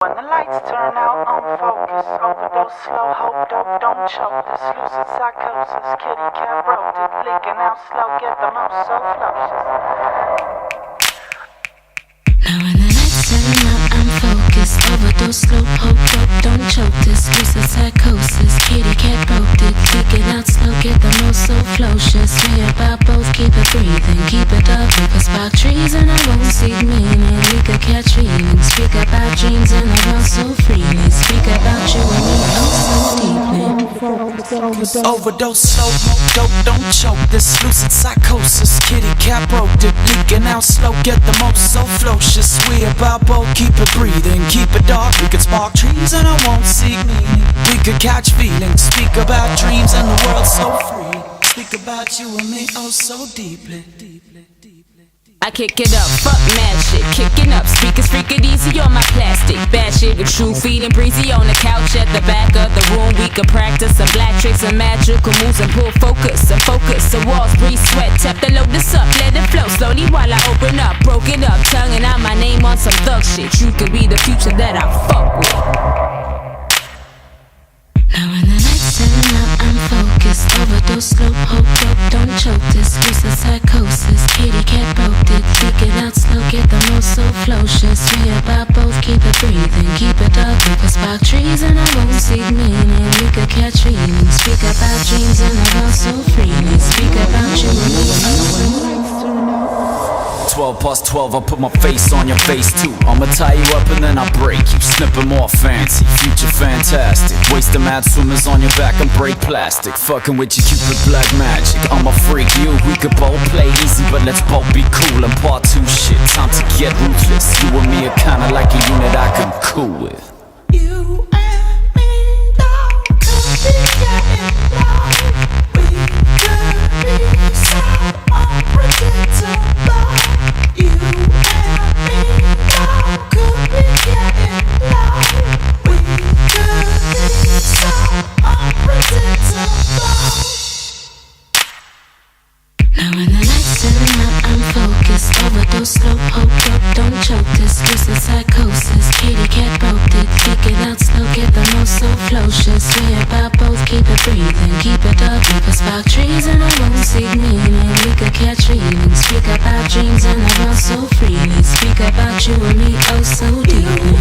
When the lights turn out, unfocus, overdose, slow, hope, dope, don't choke this. Lucid psychosis, kitty cat broke it, leaking out slow, get the most so flocious. Now when the lights turn out, I'm focused, overdose, slow, hope, dope, don't choke this. Lucid psychosis, kitty cat broke it, leaking out slow, get the most so flocious. We about both, keep it breathing, keep it up. We could spark trees and I won't see meaning. We could catch feelings, speak about dreams and the world so freely. Speak about you and me oh so deeply. Overdose, slow, dope, don't choke this. Lucid psychosis, kitty cat broke it, leaking out slow, get the most so flocious. We about both, keep it breathing, keep it dark. We could spark trees and I won't seek meaning. We could catch feelings, speak about dreams and the world so free. Speak about you and me oh so deeply. I kick it up, fuck mad shit, kicking up speakers, freaking easy on my plastic. Bad shit with true feeling breezy on the couch at the back of the room. We can practice some black tricks and magical moves and pull focus and focus. The walls breathe sweat, tap the load this up, let it flow slowly while I open up. Broken up, tonguing out my name on some thug shit. You could be the future that I fuck with. Now when the lights turn out, I'm focused, overdose, slow, hope, dope, don't choke this. Lucid psychosis, kitty cat broke it, leak it out slow, get the most so flocious. We about both, keep it breathing, keep it up. We could spark trees and I won't seek meaning. We could catch feelings, speak about dreams and the world so freely. Speak about you and me. 12 past 12, I put my face on your face too. I'ma tie you up and then I break you. Snipping more fancy, future fantastic. Wasting mad swimmers on your back and break plastic. Fucking with your cupid black magic. I'ma freak you, we could both play easy, but let's both be cool. And part 2 shit, time to get ruthless. You and me are kinda like a unit I can cool with. You and me now could be getting loud. We could be so unpredictable. You and me now could be getting loud. We could be so unpredictable. Now when the lights turn out, I'm focused, overdose, slow, hope, dope, don't choke this. Lucid psychosis, kitty cat broke it, leak it out slow, get the most so flocious. We about both, keep it breathing, keep it up. We could spark trees and I won't seek meaning. We could catch feelings, speak about dreams and the world so freely. Speak about you and me oh so deeply.